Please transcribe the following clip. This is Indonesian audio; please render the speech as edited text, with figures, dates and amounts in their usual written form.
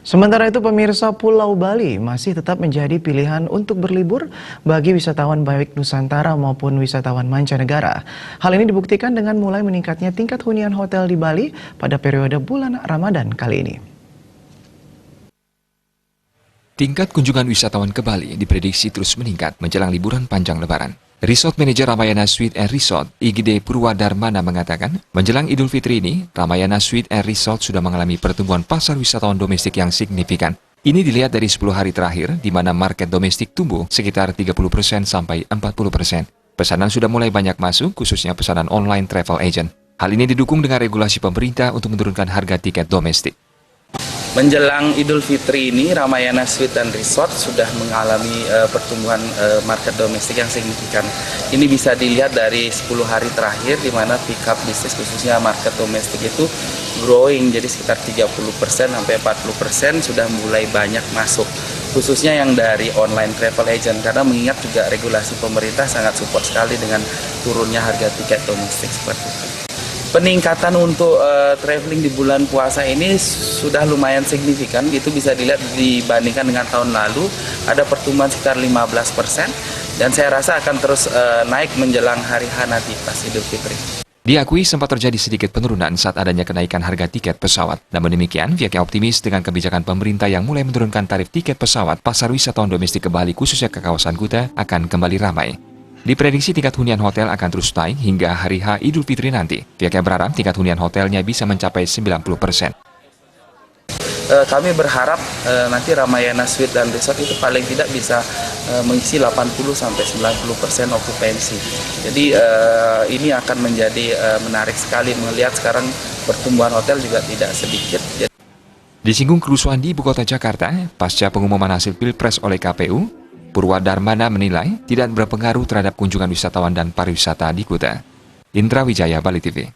Sementara itu pemirsa, Pulau Bali masih tetap menjadi pilihan untuk berlibur bagi wisatawan baik Nusantara maupun wisatawan mancanegara. Hal ini dibuktikan dengan mulai meningkatnya tingkat hunian hotel di Bali pada periode bulan Ramadan kali ini. Tingkat kunjungan wisatawan ke Bali diprediksi terus meningkat menjelang liburan panjang Lebaran. Resort Manager Ramayana Suite and Resort, Igede Purwadarmana mengatakan, menjelang Idul Fitri ini, Ramayana Suite and Resort sudah mengalami pertumbuhan pasar wisatawan domestik yang signifikan. Ini dilihat dari 10 hari terakhir, di mana market domestik tumbuh sekitar 30% sampai 40%. Pesanan sudah mulai banyak masuk, khususnya pesanan online travel agent. Hal ini didukung dengan regulasi pemerintah untuk menurunkan harga tiket domestik. Menjelang Idul Fitri ini, Ramayana Suite and Resort sudah mengalami pertumbuhan market domestik yang signifikan. Ini bisa dilihat dari 10 hari terakhir, di mana pick up bisnis khususnya market domestik itu growing, jadi sekitar 30% sampai 40% sudah mulai banyak masuk. Khususnya yang dari online travel agent, karena mengingat juga regulasi pemerintah sangat support sekali dengan turunnya harga tiket domestik seperti itu. Peningkatan untuk traveling di bulan puasa ini sudah lumayan signifikan, itu bisa dilihat dibandingkan dengan tahun lalu, ada pertumbuhan sekitar 15%, dan saya rasa akan terus naik menjelang hari H nanti pas Idul Fitri. Diakui sempat terjadi sedikit penurunan saat adanya kenaikan harga tiket pesawat. Namun demikian, pihaknya optimis dengan kebijakan pemerintah yang mulai menurunkan tarif tiket pesawat, pasar wisatawan domestik ke Bali khususnya ke kawasan Kuta akan kembali ramai. Diprediksi tingkat hunian hotel akan terus naik hingga hari H Idul Fitri nanti. Pihaknya berharap tingkat hunian hotelnya bisa mencapai 90%. Kami berharap nanti Ramayana Suite dan Resort itu paling tidak bisa mengisi 80-90% okupansi. Jadi ini akan menjadi menarik sekali melihat sekarang pertumbuhan hotel juga tidak sedikit. Disinggung kerusuhan di Ibu Kota Jakarta pasca pengumuman hasil Pilpres oleh KPU, Purwadarmana menilai tidak berpengaruh terhadap kunjungan wisatawan dan pariwisata di Kuta. Indra Wijaya, Bali TV.